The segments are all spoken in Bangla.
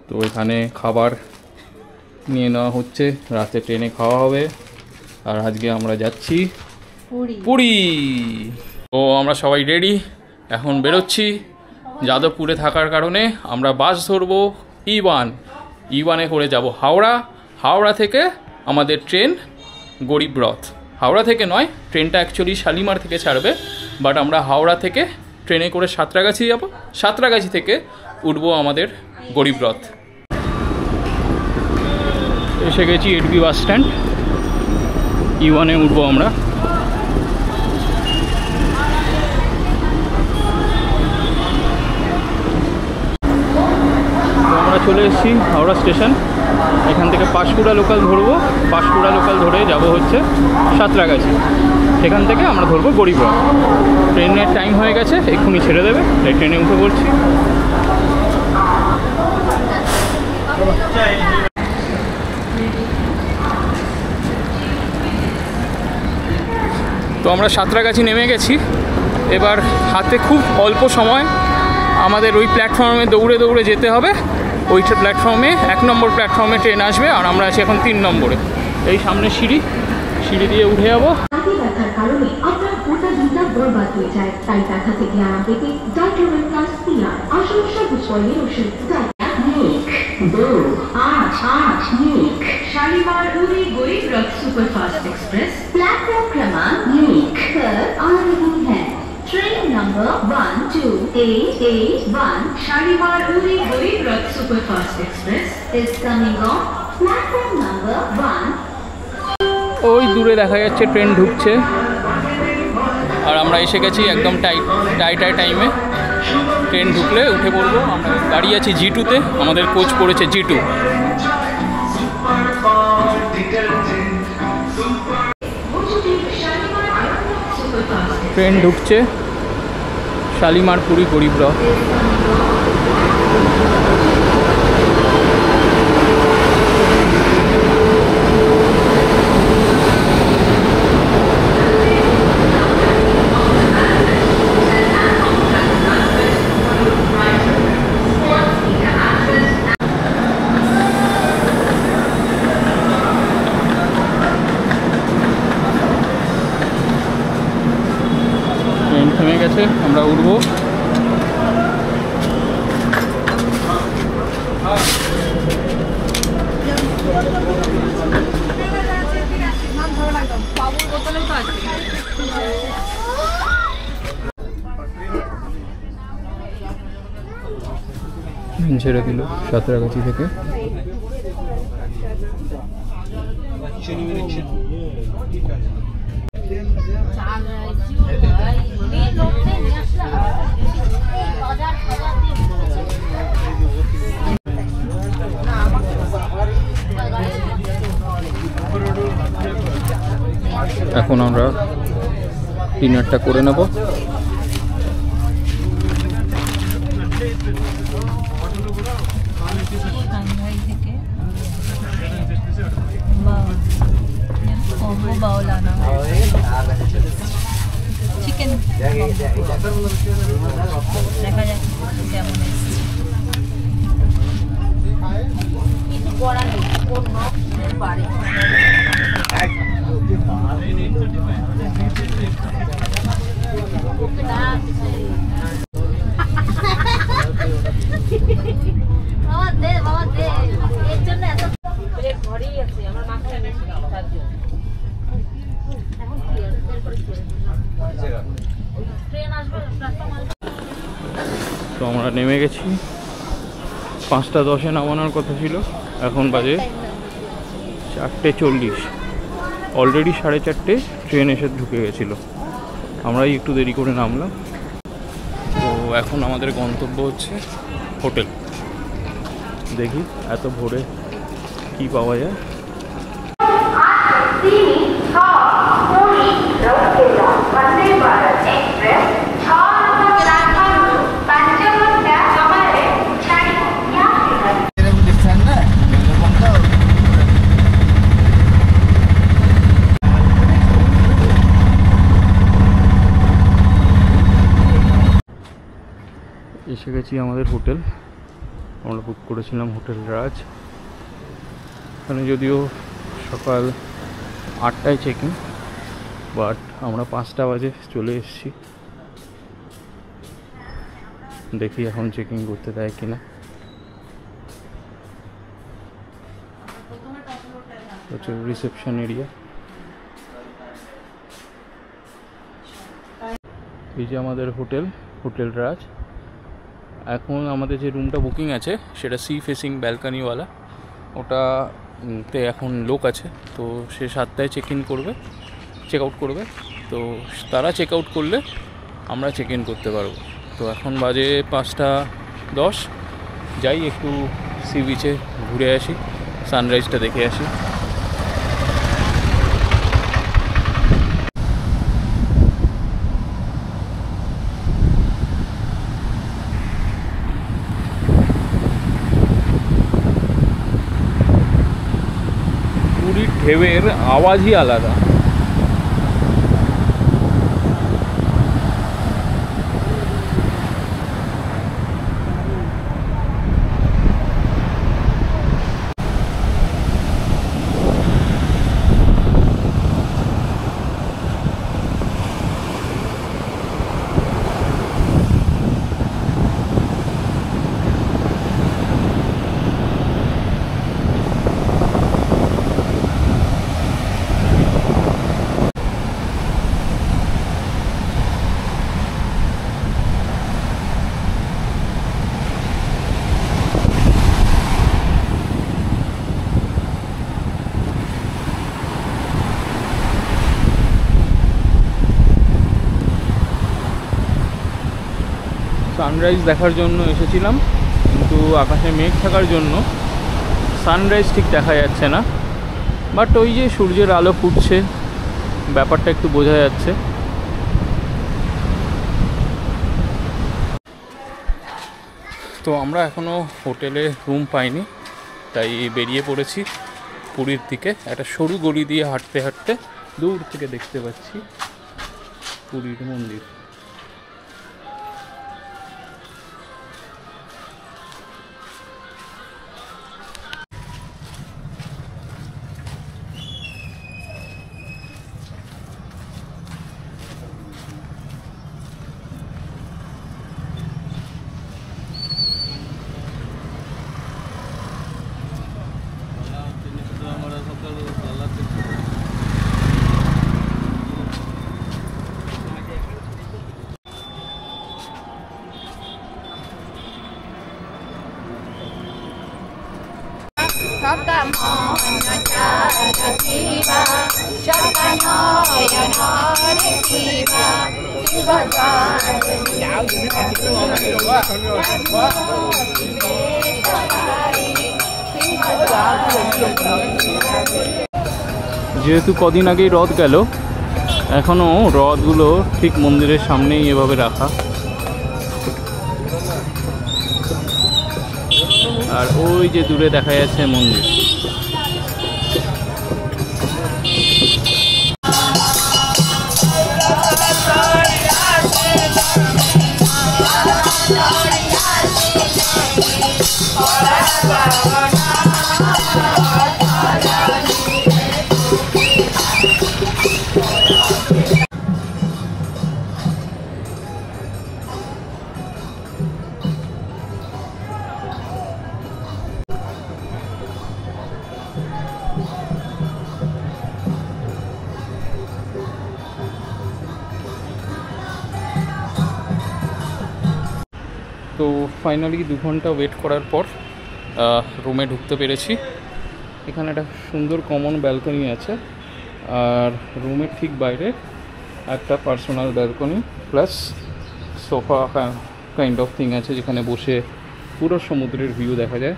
তো এখানে খাবার নিয়ে নেওয়া হচ্ছে, রাতে ট্রেনে খাওয়া হবে। আর আজকে আমরা যাচ্ছি পুরী। তো আমরা সবাই রেডি, এখন বেরোচ্ছি। যাদবপুরে থাকার কারণে আমরা বাস ধরবো E1 করে যাব হাওড়া। হাওড়া থেকে আমাদের ট্রেন গরিব রথ। হাওড়া থেকে নয়, ট্রেনটা অ্যাকচুয়ালি শালিমার থেকে ছাড়বে, বাট আমরা হাওড়া থেকে ট্রেনে করে সাঁতরাগাছি যাব। সাঁতরাগাছি থেকে উঠবো আমাদের গরিব রথ। এসে গেছি এডবি বাস স্ট্যান্ড। E1 উঠবো আমরা। চলে এসেছি হাওড়া স্টেশন। এখান থেকে পাঁশকুড়া লোকাল ধরবো। পাঁশকুড়া লোকাল ধরে যাব হচ্ছে সাঁতরাগাছি। সেখান থেকে আমরা ধরবো গরিব রথ। ট্রেনের টাইম হয়ে গেছে, এক্ষুনি ছেড়ে দেবে, তাই ট্রেনে উঠে পড়ছি। তো আমরা সাঁতরাগাছি নেমে গেছি। এবার হাতে খুব অল্প সময়, আমাদের ওই প্ল্যাটফর্মে দৌড়ে দৌড়ে যেতে হবে। ওই প্ল্যাটফর্মে 1 নম্বর প্ল্যাটফর্মে ট্রেন আসবে, আর আমরা আছি এখন 3 নম্বরে। এই সামনে সিঁড়ি দিয়ে উঠে যাবো। शालीमार उरी गरीब रथ सुपरफास्ट एक्सप्रेस प्लेटफॉर्म क्रमांक 1 पर आ रही है। ट्रेन नंबर 12881 शालीमार उरी गरीब रथ superfast express is coming on platform number 1। ওই দূরে দেখা যাচ্ছে ট্রেন ঢুকছে, আর আমরা এসে গেছি একদম টাইমে। ট্রেন ঢুকলে উঠে পড়বো। আমরা গাড়ি আছি G2-তে, আমাদের কোচ পড়েছে G2। ট্রেন ঢুকছে শালিমার পুরী গরিব রথ। থেমে গেছে, আমরা উঠবো। ছেড়ে দিল সাঁতরাগাছি থেকে। এখন আমরা ডিনারটা করে নেব। চিকেন দেখা যাক কেমন কিছু করা নেই, পারে তো আমরা নেমে গেছি। 5:10 নামানোর কথা ছিল, এখন বাজে 4:40। অলরেডি 4:30 ট্রেন এসে ঢুকে গেছিল, আমরাই একটু দেরি করে নামলাম। তো এখন আমাদের গন্তব্য হচ্ছে হোটেল। দেখি এত ভোরে কি পাওয়া যায়। এসে গেছি আমাদের হোটেল। আমরা বুক করেছিলাম হোটেল রাজ। এখানে যদিও সকাল 8টায় চেকিং, বাট আমরা 5টা বাজে চলে এসেছি। দেখি এখন চেকিং করতে দেয় কিনা। হচ্ছে রিসেপশন এরিয়া। এই যে আমাদের হোটেল রাজ। এখন আমাদের যে রুমটা বুকিং আছে সেটা সি ফেসিং ব্যালকানিওয়ালা, ওটাতে এখন লোক আছে। তো সে 7টায় চেক আউট করবে। তো তারা চেক আউট করলে আমরা চেক ইন করতে পারবো। তো এখন বাজে 5টা 10। যাই একটু সি বিচে ঘুরে আসি, সানরাইজটা দেখে আসি। পুরীর ঢেউয়ের আওয়াজই আলাদা। সানরাইজ দেখার জন্য এসেছিলাম, কিন্তু আকাশে মেঘ থাকার জন্য সানরাইজ ঠিক দেখা যাচ্ছে না। বাট ওই যে সূর্যের আলো ফুটছে, ব্যাপারটা একটু বোঝা যাচ্ছে। তো আমরা এখনও হোটেলে রুম পাইনি, তাই বেরিয়ে পড়েছি পুরীর দিকে। একটা সরু গলি দিয়ে হাঁটতে হাঁটতে দূর থেকে দেখতে পাচ্ছি পুরীর মন্দির। যেহেতু কদিন আগেই রথ গেল, এখনো রথগুলো ঠিক মন্দিরের সামনেই এভাবে রাখা। আর ওই যে দূরে দেখা যাচ্ছে মন্দির। তো ফাইনালি 2 ঘন্টা ওয়েট করার পর রুমে ঢুকতে পেরেছি। এখানে একটা সুন্দর কমন ব্যালকনি আছে, আর রুমের ঠিক বাইরে একটা personal balcony plus sofa kind of thing আছে, যেখানে বসে পুরো সমুদ্রের ভিউ দেখা যায়।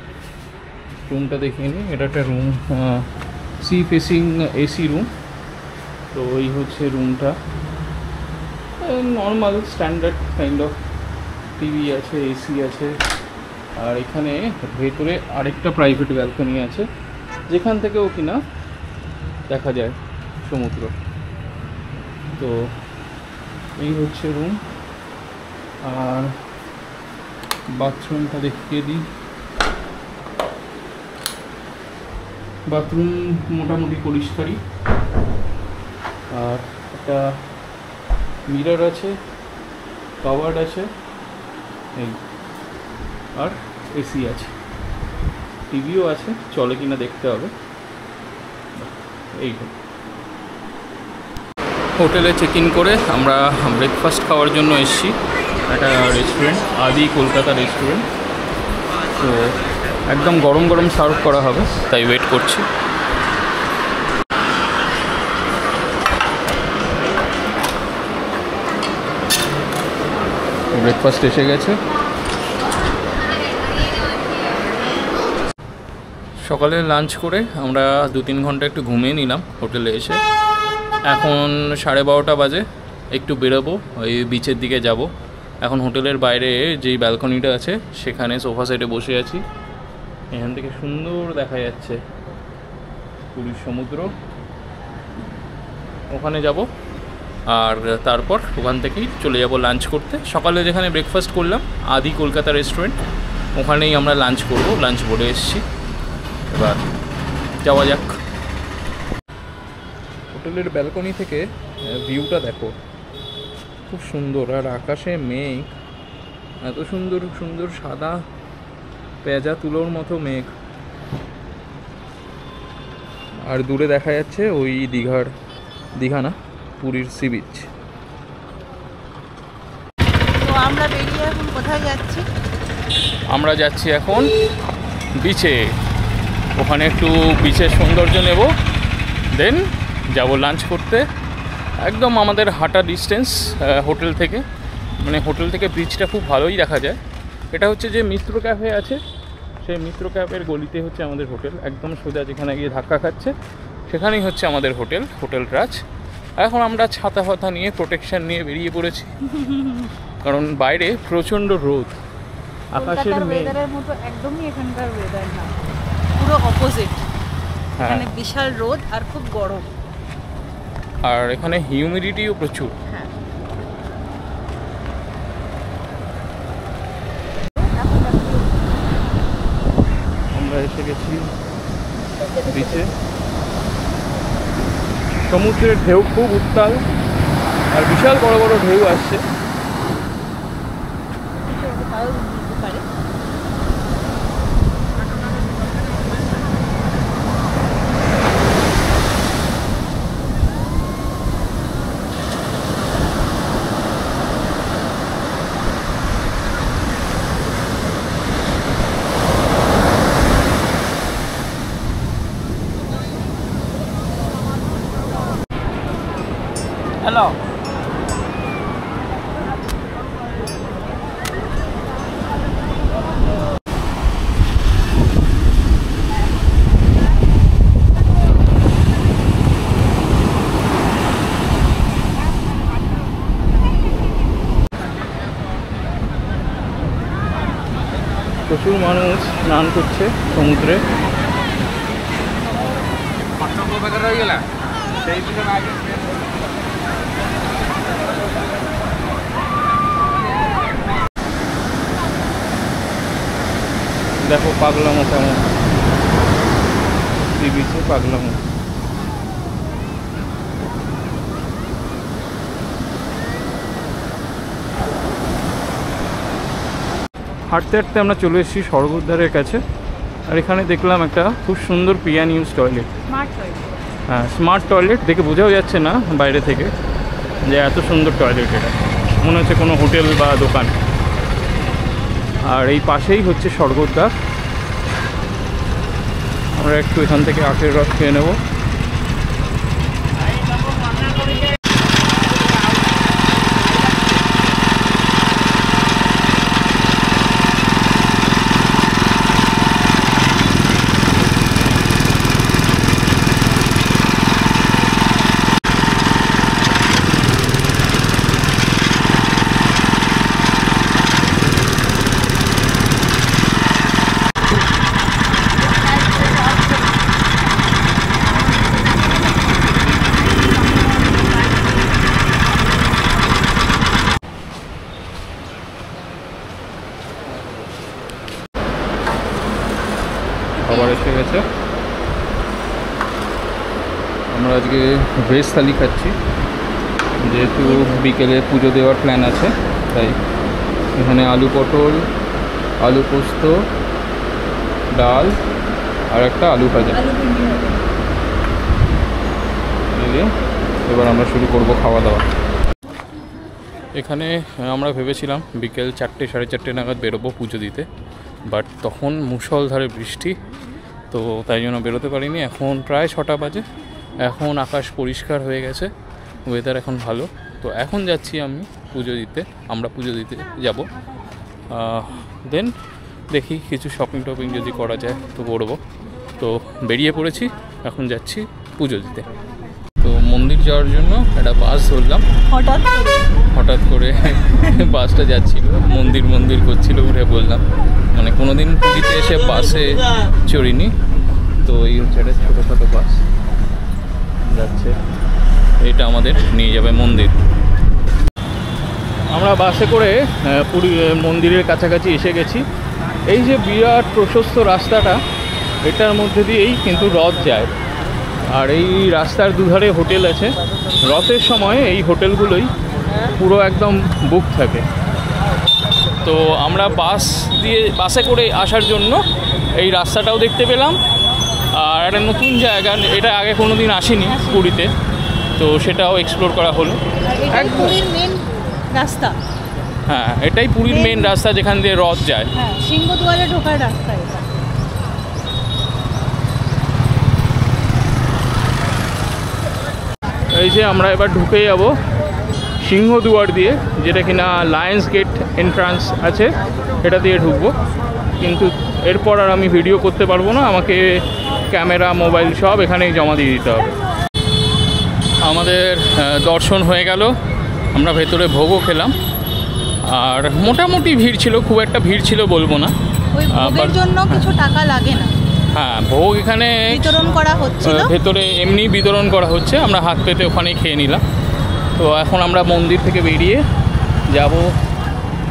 রুমটা দেখিয়ে নিই। এটা একটা room, sea facing AC room. তো এই হচ্ছে রুমটা, normal standard kind of TV আছে, এসি আছে। আর এখানে ভেতরে আরেকটা প্রাইভেট ব্যালকনি আছে, যেখান থেকেও কিনা দেখা যায় সমুদ্র। তো এই হচ্ছে রুম। আর বাথরুমটা দেখিয়ে দিই। বাথরুম মোটামুটি পরিষ্কারই, আর একটা মিরর আছে, কাভার্ড আছে এই, আর এসি আছে, টিভিও আছে, চলে কিনা দেখতে হবে। এই হোটেলে চেক ইন করে আমরা ব্রেকফাস্ট খাওয়ার জন্য এসেছি একটা রেস্টুরেন্ট, আদি কলকাতা রেস্টুরেন্ট। তো একদম গরম গরম সার্ভ করা হবে, তাই ওয়েট করছি। ব্রেকফাস্ট এসে গেছে। সকালে লাঞ্চ করে আমরা 2-3 ঘন্টা একটু ঘুমিয়ে নিলাম হোটেলে এসে। এখন 12:30 বাজে, একটু বেরোবো, ওই বিচের দিকে যাব। এখন হোটেলের বাইরে যেই ব্যালকনিটা আছে সেখানে সোফা সেটে বসে আছি, এখান থেকে সুন্দর দেখা যাচ্ছে পুরীর সমুদ্র। ওখানে যাব, আর তারপর ওখান থেকেই চলে যাব লাঞ্চ করতে। সকালে যেখানে ব্রেকফাস্ট করলাম আদি কলকাতা রেস্টুরেন্ট, ওখানেই আমরা লাঞ্চ করব, লাঞ্চ বলে এসেছি। এবার যাওয়া যাক। হোটেলের ব্যালকনি থেকে ভিউটা দেখো, খুব সুন্দর। আর আকাশে মেঘ, এত সুন্দর সুন্দর সাদা পেঁজা তুলোর মতো মেঘ। আর দূরে দেখা যাচ্ছে ওই দীঘা না, পুরীর সি বিচ। তো আমরা বেরিয়ে এখন কোথায় যাচ্ছি? আমরা যাচ্ছি এখন বিচে, ওখানে একটু বিচের সৌন্দর্য নেব, দেন যাব লাঞ্চ করতে। একদম আমাদের হাঁটা ডিস্টেন্স হোটেল থেকে, মানে হোটেল থেকে বিচটা খুব ভালোই দেখা যায়। এটা হচ্ছে যে মিত্র ক্যাফে আছে, সেই মিত্র ক্যাফের গলিতে হচ্ছে আমাদের হোটেল, একদম সোজা যেখানে গিয়ে ধাক্কা খাচ্ছে সেখানেই হচ্ছে আমাদের হোটেল রাজ। এখন আমরা ছাতা ফাতা নিয়ে প্রোটেকশন নিয়ে বেরিয়ে পড়েছি, কারণ বাইরে প্রচণ্ড রোদ, আকাশের ওয়েদারের মতো একদমই এখানকার ওয়েদার না, পুরো অপোজিট। এখানে বিশাল রোদ আর খুব গরম, আর এখানে হিউমিডিটিও প্রচুর। হ্যাঁ। আমরা এসে গেছি বিচে। সমুদ্রের ঢেউ খুব উত্তাল, আর বিশাল বড় বড় ঢেউ আসছে। হ্যালো, প্রচুর মানুষ স্নান করছে সমুদ্রে। দেখো পাগলামো কেমন, সি বিচে পাগলামো। হাঁটতে হাঁটতে আমরা চলে এসেছি স্বর্গদ্বারের কাছে, আর এখানে দেখলাম একটা খুব সুন্দর পিয়ান ইউজ টয়লেট। হ্যাঁ, স্মার্ট টয়লেট, দেখে বোঝাও যাচ্ছে না বাইরে থেকে যে এত সুন্দর টয়লেট। এটা মনে হচ্ছে কোনো হোটেল বা দোকান। আর এই পাশেই হচ্ছে স্বর্গদ্বার। আমরা একটু এখান থেকে আখের রস খেয়ে নেব। খাবার এসে গেছে। আমরা আজকে ভেজ থালি খাচ্ছি, যেহেতু বিকেলে পুজো দেওয়ার প্ল্যান আছে তাই। এখানে আলু পটল, আলু পোস্ত, ডাল আর একটা আলু ভাজা। এবার আমরা শুরু করব খাওয়া দাওয়া। এখানে আমরা ভেবেছিলাম বিকেল 4টে সাড়ে 4টে নাগাদ বেরোবো পুজো দিতে, বাট তখন মুষলধারে বৃষ্টি, তো তাই জন্য বেরোতে পারিনি। এখন প্রায় 6টা বাজে, এখন আকাশ পরিষ্কার হয়ে গেছে, ওয়েদার এখন ভালো। তো এখন যাচ্ছি আমরা পুজো দিতে যাব। দেন দেখি কিছু শপিং টপিং যদি করা যায় তো করবো। তো বেরিয়ে পড়েছি, এখন যাচ্ছি পুজো দিতে। তো মন্দির যাওয়ার জন্য একটা বাস ধরলাম, হঠাৎ করে বাসটা যাচ্ছিল, মন্দির করছিল, উঠে বললাম। মানে কোনোদিন পুরীতে এসে বাসে চড়িনি, তো এই হচ্ছে একটা ছোটো বাস যাচ্ছে, এটা আমাদের নিয়ে যাবে মন্দির। আমরা বাসে করে পুরী মন্দিরের কাছাকাছি এসে গেছি। এই যে বিরাট প্রশস্ত রাস্তাটা, এটার মধ্যে দিয়েই কিন্তু রথ যায়, আর এই রাস্তার দুধারে হোটেল আছে। রথের সময় এই হোটেলগুলোই পুরো একদম বুক থাকে। তো আমরা বাসে করে আসার জন্য এই রাস্তাটাও দেখতে পেলাম, আর একটা নতুন জায়গা, এটা আগে কোনো দিন আসিনি পুরীতে, তো সেটাও এক্সপ্লোর করা হলো। রাস্তা, হ্যাঁ এটাই পুরীর মেন রাস্তা যেখান দিয়ে রথ যায়। হ্যাঁ, সিংহদুয়ারে ঢোকার রাস্তা এটা। এই যে আমরা এবার ঢুকে যাব সিংহদুয়ার দিয়ে, যেটা কিনা লায়ন্স গেট এন্ট্রান্স আছে, এটা দিয়ে ঢুকবো। কিন্তু এরপর আর আমি ভিডিও করতে পারবো না, আমাকে ক্যামেরা মোবাইল সব এখানেই জমা দিয়ে দিতে হবে। আমাদের দর্শন হয়ে গেল, আমরা ভেতরে ভোগও খেলাম, আর মোটামুটি ভিড় ছিল, খুব একটা ভিড় ছিল বলবো না। ওই ভোগের জন্য কিছু টাকা লাগে না। হ্যাঁ, ভোগ এখানে বিতরণ করা হচ্ছিল, ভেতরে এমনি বিতরণ করা হচ্ছে, আমরা হাত পেতে ওখানেই খেয়ে নিলাম। তো এখন আমরা মন্দির থেকে বেরিয়ে যাব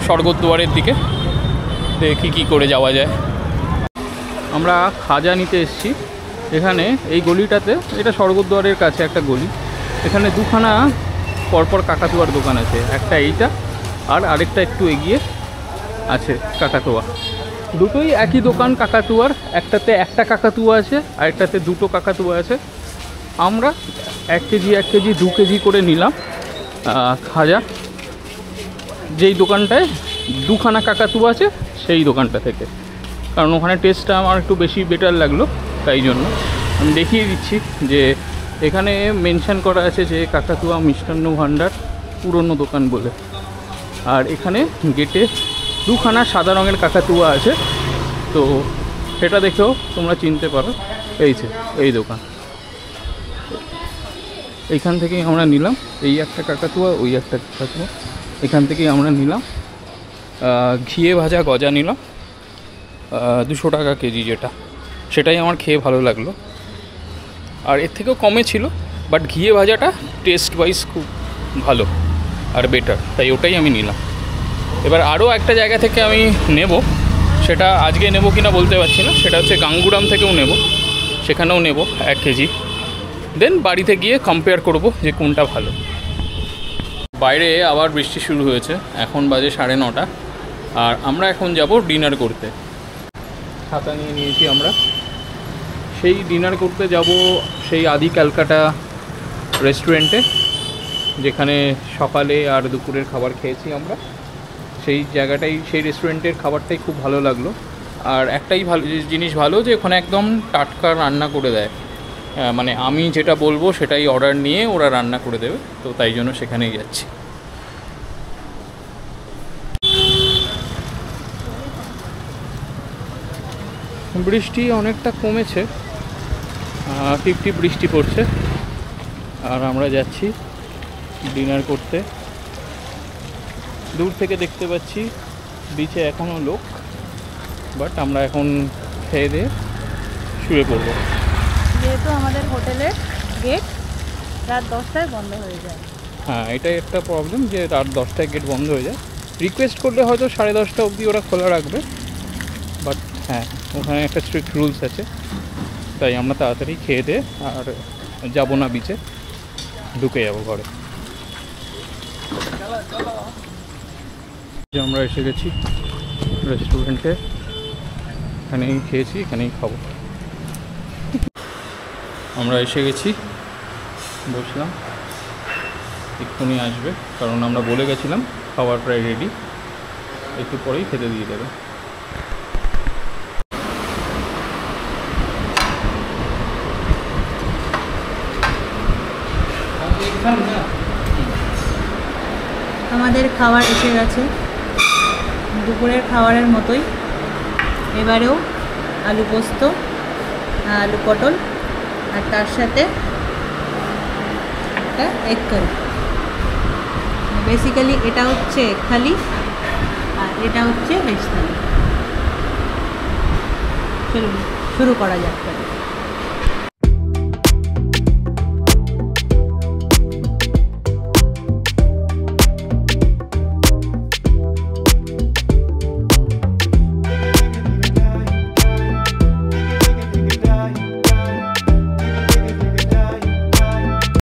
স্বর্গদ্বারের দিকে, দেখি কী করে যাওয়া যায়। আমরা খাজা নিতে এসেছি এখানে, এই গলিটাতে, এটা স্বর্গদ্বারের কাছে একটা গলি। এখানে দুখানা পরপর কাকাতুয়ার দোকান আছে, একটা এইটা আর আরেকটা একটু এগিয়ে আছে কাকাতুয়া। দুটোই একই দোকান কাকাতুয়ার, একটাতে একটা কাকাতুয়া আছে আর একটাতে দুটো কাকাতুয়া আছে। আমরা 1 কেজি 1 কেজি 2 কেজি করে নিলাম খাজা, যেই দোকানটায় দুখানা কাকাতুয়া আছে সেই দোকানটা থেকে, কারণ ওখানে টেস্টটা আমার একটু বেশি বেটার লাগলো। তাই জন্য আমি দেখিয়ে দিচ্ছি যে এখানে মেনশন করা আছে যে কাকাতুয়া মিষ্টান্ন ভাণ্ডার পুরনো দোকান বলে, আর এখানে গেটে দুখানা সাদা রঙের কাকাতুয়া আছে, তো সেটা দেখেও তোমরা চিনতে পারো। এই দোকান, এইখান থেকেই আমরা নিলাম, এই একটা কাকাতুয়া, ওই একটা কাকাতুয়া, এখান থেকেই আমরা নিলাম। ঘিয়ে ভাজা গজা নিলাম 200 টাকা কেজি, সেটাই আমার খেয়ে ভালো লাগলো। আর এর থেকেও কমে ছিল, বাট ঘিয়ে ভাজাটা টেস্ট ওয়াইজ খুব ভালো আর বেটার, তাই ওটাই আমি নিলাম। এবার আরও একটা জায়গা থেকে আমি নেব, সেটা আজকে নেব কিনা বলতে পারছি না, সেটা হচ্ছে গাঙ্গুরাম থেকেও নেব, সেখানেও নেব 1 কেজি। দেন বাড়িতে গিয়ে কম্পেয়ার করব যে কোনটা ভালো। বাইরে আবার বৃষ্টি শুরু হয়েছে, এখন বাজে 9:30, আর আমরা এখন যাব ডিনার করতে। ছাতা নিয়ে নিয়েছি আমরা, সেই ডিনার করতে যাব সেই আদি ক্যালকাটা রেস্টুরেন্টে, যেখানে সকালে আর দুপুরের খাবার খেয়েছি আমরা। সেই জায়গাটাই, সেই রেস্টুরেন্টের খাবারটাই খুব ভালো লাগলো। আর একটাই জিনিস ভালো যে ওখানে একদম টাটকা রান্না করে দেয়, মানে আমি যেটা বলবো সেটাই অর্ডার নিয়ে ওরা রান্না করে দেবে, তো তাই জন্য সেখানেই যাচ্ছি। বৃষ্টি অনেকটা কমেছে, টিপ টিপ বৃষ্টি পড়ছে, আর আমরা যাচ্ছি ডিনার করতে। দূর থেকে দেখতে পাচ্ছি বিচে এখনও লোক, বাট আমরা এখন খেয়ে দিয়ে শুয়ে পড়বো। যেহেতু আমাদের হোটেলের গেট রাত 10টায় বন্ধ হয়ে যায়। হ্যাঁ, এটাই একটা প্রবলেম যে রাত 10টায় গেট বন্ধ হয়ে যায়। রিকোয়েস্ট করলে হয়তো 10:30 অবধি ওরা খোলা রাখবে, বাট হ্যাঁ ওখানে একটা স্ট্রিক্ট রুলস আছে, তাই আমরা তাড়াতাড়ি খেয়ে দিয়ে আর যাবো না বিচে, ঢুকে যাবো ঘরে। আমরা এসে গেছি রেস্টুরেন্টে, এখানেই খেয়েছি, এখানেই খাবো। আমরা এসে গেছি, বসলাম, এক্ষুনি আসবে, কারণ আমরা বলে গেছিলাম খাবার প্রায় রেডি, একটু পরেই খেতে দিয়ে দেবে। আমাদের খাবার এসে গেছে, দুপুরের খাবারের মতোই। এবারেও আলু পোস্ত, আলু পটল, আর তার সাথে একটা এগ কারি। বেসিক্যালি এটা হচ্ছে এগ থালি আর এটা হচ্ছে ভেজ থালি। চলুন শুরু করা যাক।